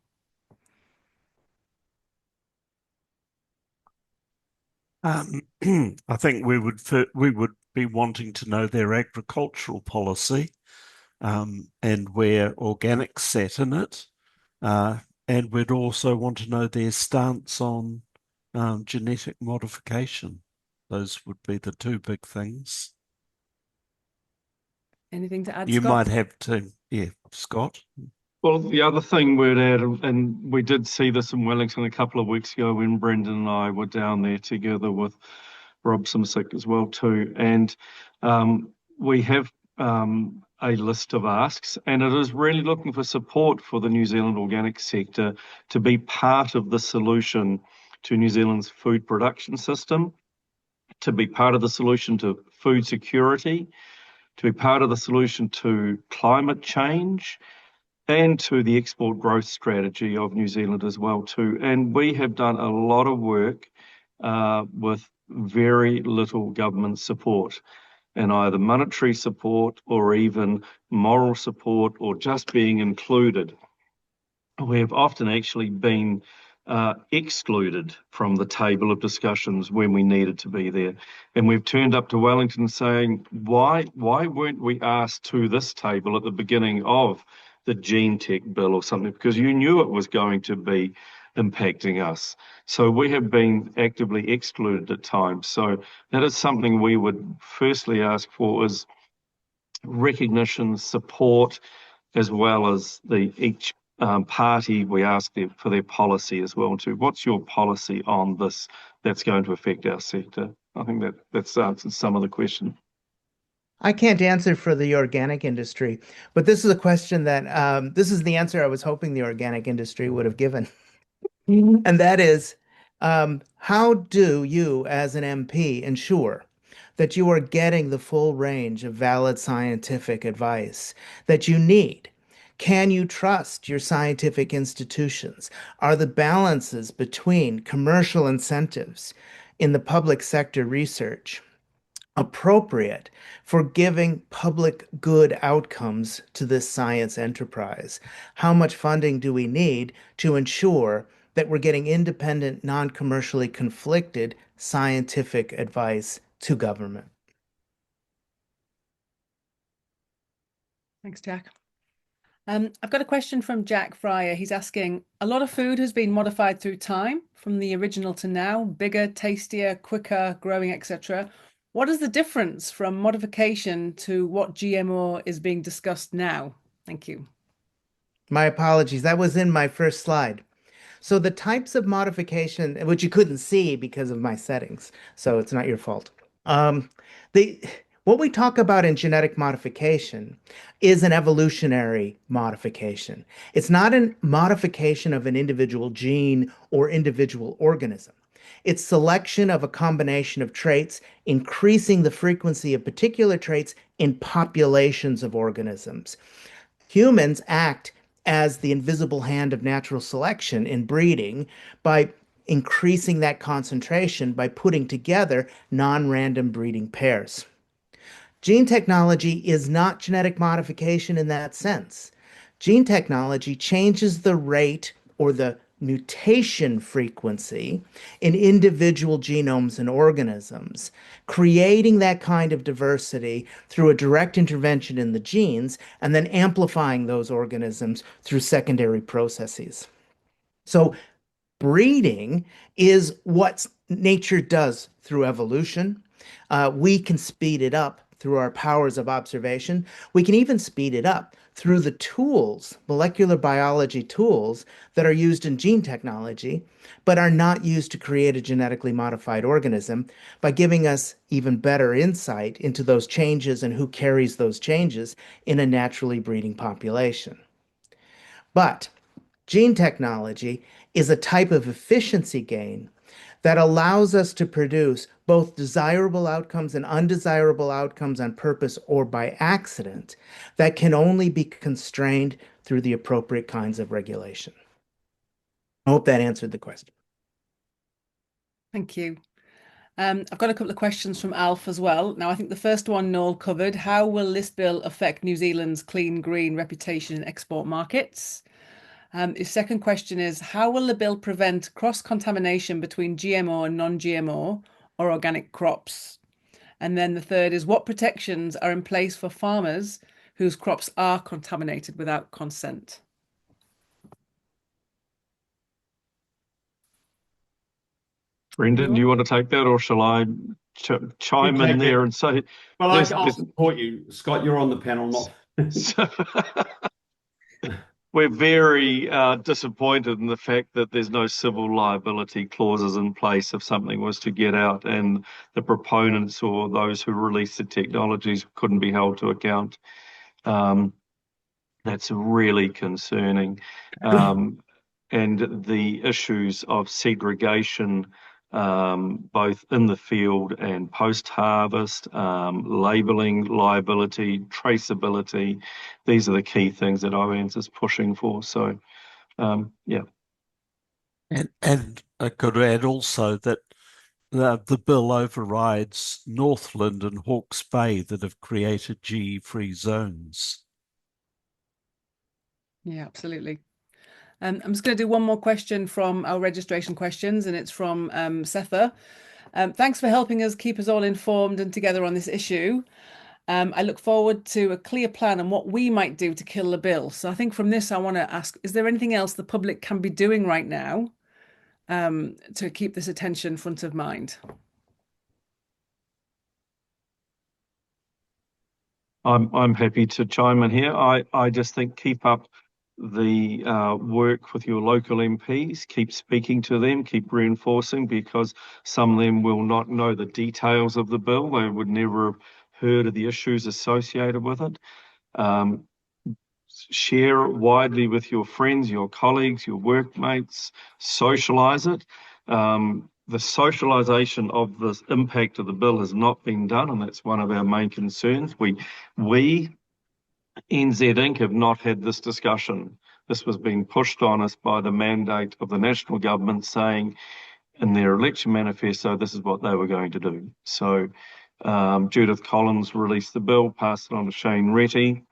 I think we would be wanting to know their agricultural policy, and where organics sat in it. And we'd also want to know their stance on genetic modification. Those would be the two big things. Anything to add, You Scott? might have to, yeah, Scott. Well, the other thing we'd add, and we did see this in Wellington a couple of weeks ago when Brendan and I were down there together with Rob Simsick as well too, and we have a list of asks, and it is really looking for support for the New Zealand organic sector to be part of the solution to New Zealand's food production system, to be part of the solution to food security, to be part of the solution to climate change, and to the export growth strategy of New Zealand as well too. And we have done a lot of work with very little government support, and either monetary support or even moral support or just being included. We have often actually been excluded from the table of discussions when we needed to be there. And we've turned up to Wellington saying, why weren't we asked to this table at the beginning of the gene tech bill or something? Because you knew it was going to be impacting us. So we have been actively excluded at times. So that is something we would firstly ask for, is recognition, support, as well as each party, we ask them for their policy as well too. What's your policy on this that's going to affect our sector? I think that's answered some of the question. I can't answer for the organic industry, but this is a question that this is the answer I was hoping the organic industry would have given. And that is, how do you, as an MP, ensure that you are getting the full range of valid scientific advice that you need? Can you trust your scientific institutions? Are the balances between commercial incentives in the public sector research appropriate for giving public good outcomes to this science enterprise? How much funding do we need to ensure that we're getting independent, non-commercially conflicted scientific advice to government? Thanks, Jack. I've got a question from Jack Fryer. He's asking, a lot of food has been modified through time, from the original to now, bigger, tastier, quicker, growing, etc. What is the difference from modification to what GMO is being discussed now? Thank you. My apologies. That was in my first slide. So the types of modification, which you couldn't see because of my settings, so it's not your fault. What we talk about in genetic modification is an evolutionary modification. It's not a modification of an individual gene or individual organism. It's selection of a combination of traits, increasing the frequency of particular traits in populations of organisms. Humans act as the invisible hand of natural selection in breeding by increasing that concentration by putting together non-random breeding pairs. Gene technology is not genetic modification in that sense. Gene technology changes the rate or the mutation frequency in individual genomes and organisms, creating that kind of diversity through a direct intervention in the genes and then amplifying those organisms through secondary processes. So breeding is what nature does through evolution. We can speed it up through our powers of observation. We can even speed it up through the tools, molecular biology tools, that are used in gene technology, but are not used to create a genetically modified organism, by giving us even better insight into those changes and who carries those changes in a naturally breeding population. But gene technology is a type of efficiency gain that allows us to produce both desirable outcomes and undesirable outcomes on purpose or by accident that can only be constrained through the appropriate kinds of regulation. I hope that answered the question. Thank you. I've got a couple of questions from Alf as well. Now, I think the first one Noel covered. How will this bill affect New Zealand's clean green reputation in export markets? His second question is, how will the bill prevent cross-contamination between GMO and non-GMO or organic crops? And then the third is, what protections are in place for farmers whose crops are contaminated without consent? Brendan, do you want to take that, or shall I chime in there and say? Well, I'll support you. Scott, you're on the panel, not. We're very disappointed in the fact that there's no civil liability clauses in place if something was to get out and the proponents or those who release the technologies couldn't be held to account. That's really concerning. And the issues of segregation, both in the field and post-harvest, labelling, liability, traceability. These are the key things that OANZ is pushing for. So, yeah. And I could add also that the bill overrides Northland and Hawke's Bay that have created GE-free zones. Yeah, absolutely. I'm just going to do one more question from our registration questions, and it's from Setha. Thanks for helping us keep us all informed and together on this issue. I look forward to a clear plan on what we might do to kill the bill. So I think from this, I want to ask, is there anything else the public can be doing right now to keep this attention front of mind. I'm happy to chime in here. I just think keep up the work with your local MPs, keep speaking to them, keep reinforcing, because some of them will not know the details of the bill. They would never have heard of the issues associated with it. Share it widely with your friends, your colleagues, your workmates, socialise it. The socialisation of the impact of the bill has not been done, and that's one of our main concerns. We NZ Inc. have not had this discussion. This was being pushed on us by the mandate of the national government saying in their election manifesto, this is what they were going to do. So Judith Collins released the bill, passed it on to Shane Retty,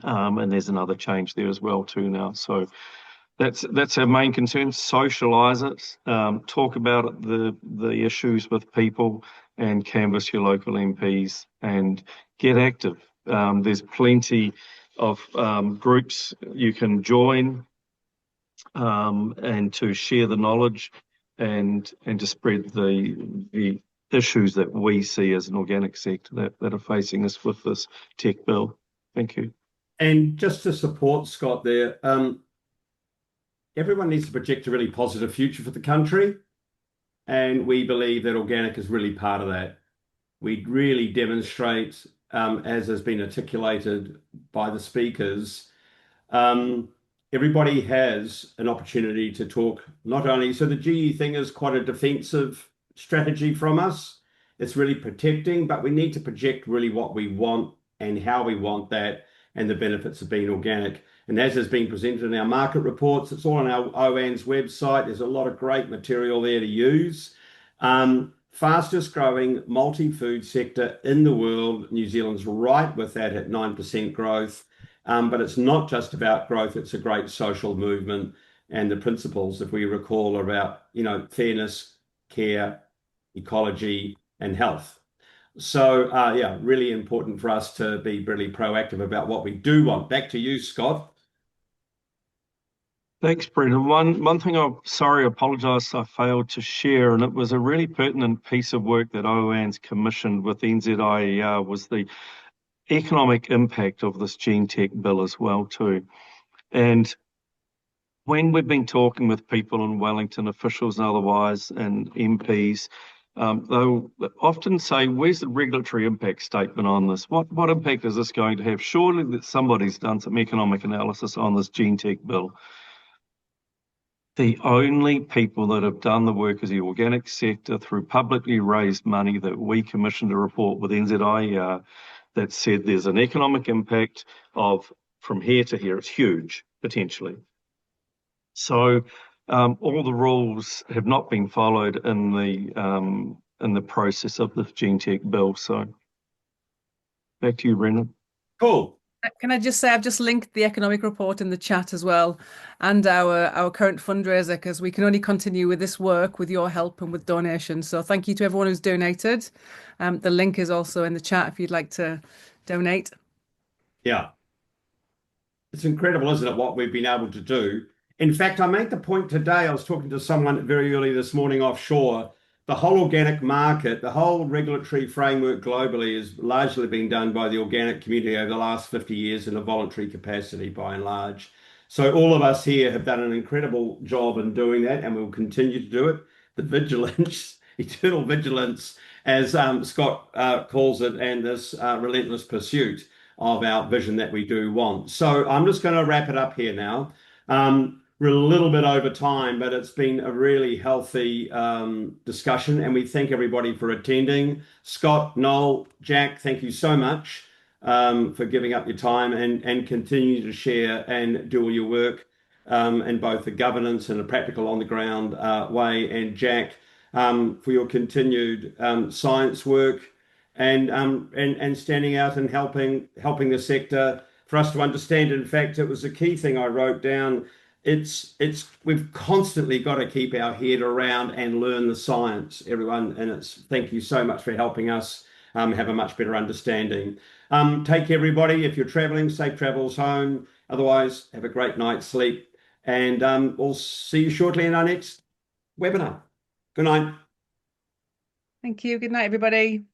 and there's another change there as well too now. So that's our main concern. Socialise it, talk about it, the issues with people, and canvass your local MPs and get active. There's plenty of groups you can join and to share the knowledge and to spread the issues that we see as an organic sector that are facing us with this tech bill. Thank you. And just to support Scott there, everyone needs to project a really positive future for the country. And we believe that organic is really part of that. We really demonstrate, as has been articulated by the speakers, everybody has an opportunity to talk not only, so the GE thing is quite a defensive strategy from us. It's really protecting, but we need to project really what we want and how we want that and the benefits of being organic. And as has been presented in our market reports, it's all on our OANZ website. There's a lot of great material there to use. Fastest growing multi-food sector in the world. New Zealand's right with that at 9% growth. But it's not just about growth, it's a great social movement. And the principles, if we recall, are about, fairness, care, ecology, and health. So, yeah, really important for us to be really proactive about what we do want. Back to you, Scott. Thanks, Brendan. One thing I apologise I failed to share, and it was a really pertinent piece of work that OANZ commissioned with NZIER, was the economic impact of this gene tech bill as well too. And when we've been talking with people in Wellington, officials and otherwise, and MPs, they'll often say, where's the regulatory impact statement on this? What impact is this going to have? Surely that somebody's done some economic analysis on this gene tech bill. The only people that have done the work is the organic sector through publicly raised money that we commissioned a report with NZIER that said there's an economic impact of from here to here. It's huge, potentially. So all the rules have not been followed in the process of the gene tech bill. So back to you, Brendan. Cool. Can I just say I've just linked the economic report in the chat as well, and our current fundraiser, because we can only continue with this work with your help and with donations. So thank you to everyone who's donated. The link is also in the chat if you'd like to donate. Yeah. It's incredible, isn't it, what we've been able to do. In fact, I made the point today, I was talking to someone very early this morning offshore. The whole organic market, the whole regulatory framework globally has largely been done by the organic community over the last 50 years in a voluntary capacity by and large. So all of us here have done an incredible job in doing that, and we'll continue to do it. The vigilance, eternal vigilance, as Scott calls it, and this relentless pursuit of our vision that we do want. So I'm just going to wrap it up here now. We're a little bit over time, but it's been a really healthy discussion, and we thank everybody for attending. Scott, Noel, Jack, thank you so much for giving up your time and continue to share and do all your work in both the governance and a practical on the ground way. And Jack, for your continued science work and standing out and helping the sector for us to understand. In fact, it was a key thing I wrote down. We've constantly got to keep our head around and learn the science, everyone. And thank you so much for helping us have a much better understanding. Take care, everybody. If you're traveling, safe travels home. Otherwise, have a great night's sleep. And we'll see you shortly in our next webinar. Good night. Thank you. Good night, everybody.